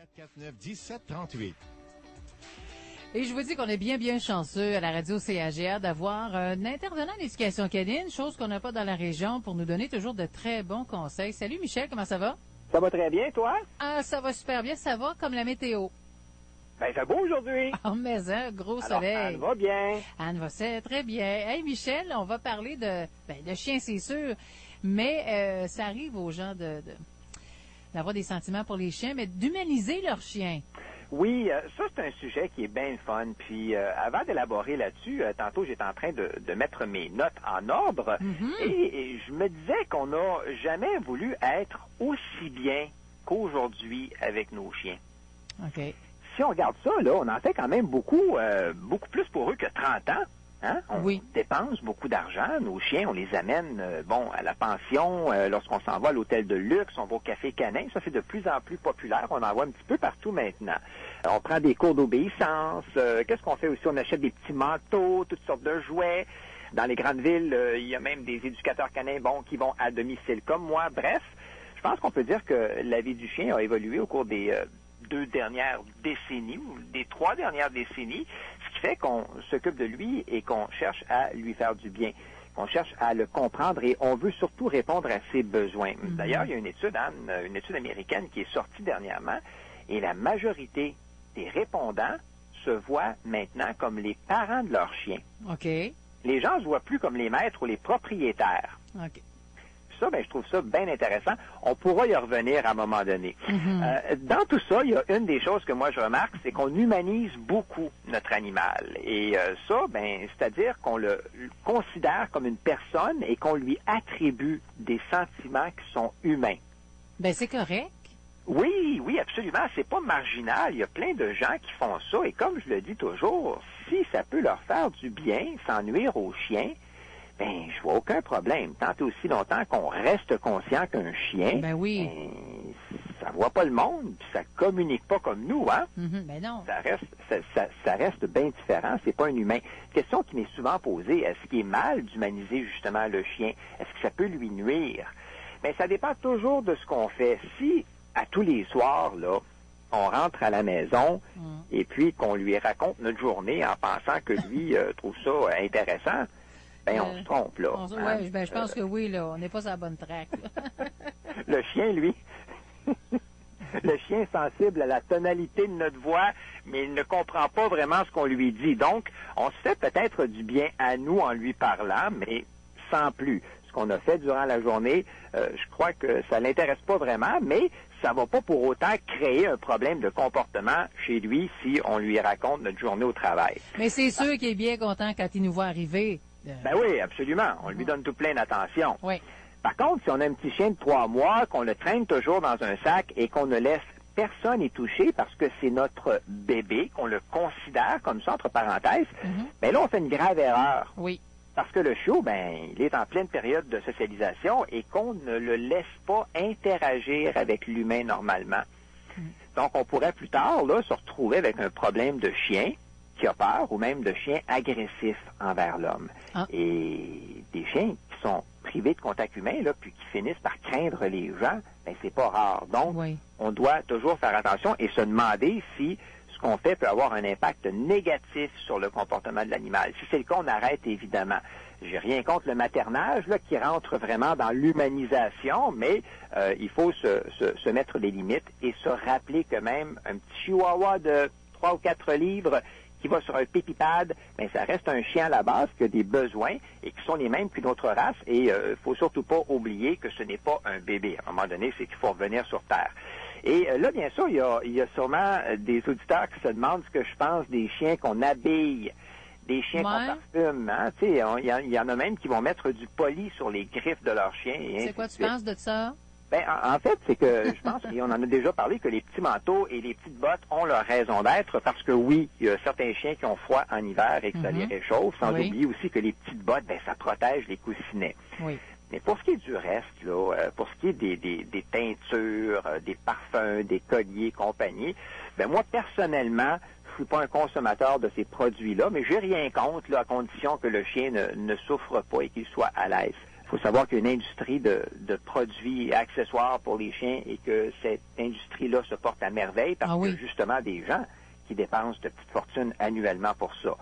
449-1738. Et je vous dis qu'on est bien chanceux à la radio CAGR d'avoir un intervenant d'éducation canine, chose qu'on n'a pas dans la région, pour nous donner toujours de très bons conseils. Salut Michel, comment ça va? Ça va très bien, toi? Ah, ça va super bien, ça va comme la météo. Ben, c'est beau aujourd'hui. Oh, mais gros Alors, soleil. Anne va bien. Anne va très bien. Hey Michel, on va parler de chiens, c'est sûr, mais ça arrive aux gens d'avoir des sentiments pour les chiens, mais d'humaniser leurs chiens. Oui, ça, c'est un sujet qui est bien le fun. Puis, avant d'élaborer là-dessus, tantôt, j'étais en train de mettre mes notes en ordre. Et je me disais qu'on n'a jamais voulu être aussi bien qu'aujourd'hui avec nos chiens. OK. Si on regarde ça, là, on en fait quand même beaucoup plus pour eux que 30 ans. Hein? On dépense beaucoup d'argent. Nos chiens, on les amène à la pension. Lorsqu'on s'en va à l'hôtel de luxe, on va au café canin. Ça, c'est de plus en plus populaire. On en voit un petit peu partout maintenant. On prend des cours d'obéissance. Qu'est-ce qu'on fait aussi? On achète des petits manteaux, toutes sortes de jouets. Dans les grandes villes, il y a même des éducateurs canins qui vont à domicile comme moi. Bref, je pense qu'on peut dire que la vie du chien a évolué au cours des 2 dernières décennies ou des 3 dernières décennies, ce qui fait qu'on s'occupe de lui et qu'on cherche à lui faire du bien, qu'on cherche à le comprendre et on veut surtout répondre à ses besoins. D'ailleurs, il y a une étude, Anne, une étude américaine qui est sortie dernièrement et la majorité des répondants se voient maintenant comme les parents de leurs chiens. OK. Les gens se voient plus comme les maîtres ou les propriétaires. OK. Ça, je trouve ça bien intéressant. On pourra y revenir à un moment donné. Dans tout ça, il y a une des choses que moi je remarque, c'est qu'on humanise beaucoup notre animal. Et ça, c'est-à-dire qu'on le considère comme une personne et qu'on lui attribue des sentiments qui sont humains. Ben c'est correct. Oui, absolument. C'est pas marginal. Il y a plein de gens qui font ça. Et comme je le dis toujours, si ça peut leur faire du bien, sans nuire aux chiens, je vois aucun problème. Tant et aussi longtemps qu'on reste conscient qu'un chien, ça voit pas le monde, puis ça communique pas comme nous, hein? Ben non. Ça reste bien différent. C'est pas un humain. Question qui m'est souvent posée, est-ce qu'il est mal d'humaniser justement le chien? Est-ce que ça peut lui nuire? Ça dépend toujours de ce qu'on fait. Si, à tous les soirs, là, on rentre à la maison et puis qu'on lui raconte notre journée en pensant que lui trouve ça intéressant, on se trompe, là. Je pense que oui, là. On n'est pas sur la bonne track. Le chien, lui, le chien est sensible à la tonalité de notre voix, mais il ne comprend pas vraiment ce qu'on lui dit. Donc, on se fait peut-être du bien à nous en lui parlant, mais sans plus. Ce qu'on a fait durant la journée, je crois que ça l'intéresse pas vraiment, mais ça va pas pour autant créer un problème de comportement chez lui si on lui raconte notre journée au travail. Mais c'est sûr qu'il est bien content quand il nous voit arriver. Oui, absolument. On lui donne tout plein d'attention. Oui. Par contre, si on a un petit chien de 3 mois, qu'on le traîne toujours dans un sac et qu'on ne laisse personne y toucher parce que c'est notre bébé, qu'on le considère comme ça, entre parenthèses, là, on fait une grave erreur. Oui. Parce que le chiot, il est en pleine période de socialisation et qu'on ne le laisse pas interagir avec l'humain normalement. Donc, on pourrait plus tard, là, se retrouver avec un problème de chien qui a peur ou même de chiens agressifs envers l'homme. Et des chiens qui sont privés de contact humain, là, puis qui finissent par craindre les gens, c'est pas rare. Donc, on doit toujours faire attention et se demander si ce qu'on fait peut avoir un impact négatif sur le comportement de l'animal. Si c'est le cas, on arrête évidemment. J'ai rien contre le maternage, là, qui rentre vraiment dans l'humanisation, mais il faut se mettre des limites et se rappeler que même un petit chihuahua de 3 ou 4 livres qui va sur un pépipad, ça reste un chien à la base qui a des besoins et qui sont les mêmes qu'une autre race. Et faut surtout pas oublier que ce n'est pas un bébé. À un moment donné, c'est qu'il faut revenir sur Terre. Et là, bien sûr, il y a sûrement des auditeurs qui se demandent ce que je pense des chiens qu'on habille, des chiens qu'on parfume. Hein? Il y en a même qui vont mettre du poli sur les griffes de leurs chiens. C'est quoi tu penses de ça? En fait, c'est que je pense qu'on en a déjà parlé que les petits manteaux et les petites bottes ont leur raison d'être parce que oui, il y a certains chiens qui ont froid en hiver et que ça les réchauffe, sans oublier aussi que les petites bottes, ça protège les coussinets. Oui. Mais pour ce qui est du reste, là, pour ce qui est des teintures, des parfums, des colliers, compagnie, moi, personnellement, je suis pas un consommateur de ces produits-là, mais j'ai rien contre, là, à condition que le chien ne souffre pas et qu'il soit à l'aise. faut savoir qu'il y a une industrie de produits et accessoires pour les chiens et que cette industrie-là se porte à merveille parce que justement des gens qui dépensent de petites fortunes annuellement pour ça.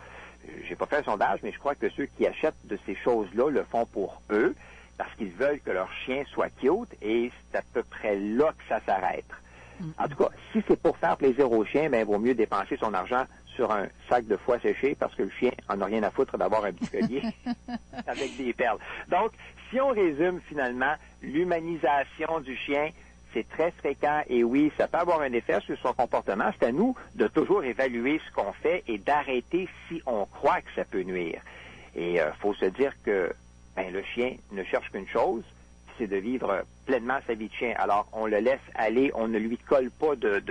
J'ai pas fait un sondage, mais je crois que ceux qui achètent de ces choses-là le font pour eux parce qu'ils veulent que leur chien soit cute et c'est à peu près là que ça s'arrête. En tout cas, si c'est pour faire plaisir au chien, ben, il vaut mieux dépenser son argent sur un sac de foie séché parce que le chien en a rien à foutre d'avoir un petit collier avec des perles. Donc, si on résume finalement, l'humanisation du chien, c'est très fréquent et oui, ça peut avoir un effet sur son comportement. C'est à nous de toujours évaluer ce qu'on fait et d'arrêter si on croit que ça peut nuire. Et faut se dire que le chien ne cherche qu'une chose, c'est de vivre pleinement sa vie de chien. Alors, on le laisse aller, on ne lui colle pas de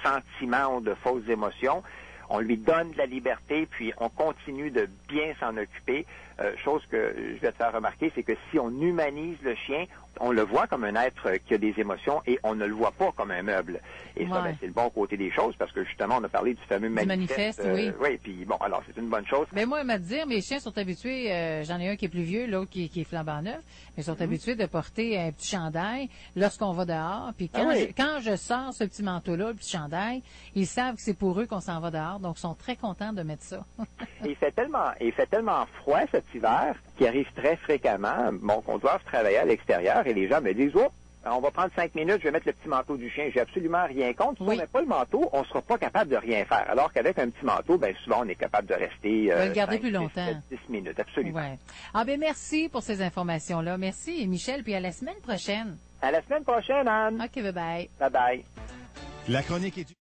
sentiments ou de fausses émotions. On lui donne de la liberté, puis on continue de bien s'en occuper. Chose que je vais te faire remarquer, c'est que si on humanise le chien, on le voit comme un être qui a des émotions et on ne le voit pas comme un meuble. Et ça, c'est le bon côté des choses parce que justement, on a parlé du fameux manifeste. Oui. Oui, puis bon, alors c'est une bonne chose. Mais moi, à me dire, mes chiens sont habitués, j'en ai un qui est plus vieux, l'autre qui est flambant neuf, mais ils sont habitués de porter un petit chandail lorsqu'on va dehors. Puis quand je sors ce petit manteau-là, le petit chandail, ils savent que c'est pour eux qu'on s'en va dehors, donc ils sont très contents de mettre ça. Il fait tellement froid cet hiver qui arrive très fréquemment, bon, qu'on doit travailler à l'extérieur et les gens me disent, oh, on va prendre 5 minutes, je vais mettre le petit manteau du chien. J'ai absolument rien contre. Si on met pas le manteau, on sera pas capable de rien faire. Alors qu'avec un petit manteau, ben souvent, on est capable de rester le garder plus longtemps. 10 minutes, absolument. Ouais. Ah ben merci pour ces informations-là. Merci, Michel, puis à la semaine prochaine. À la semaine prochaine, Anne. OK, bye-bye. Bye-bye. La chronique est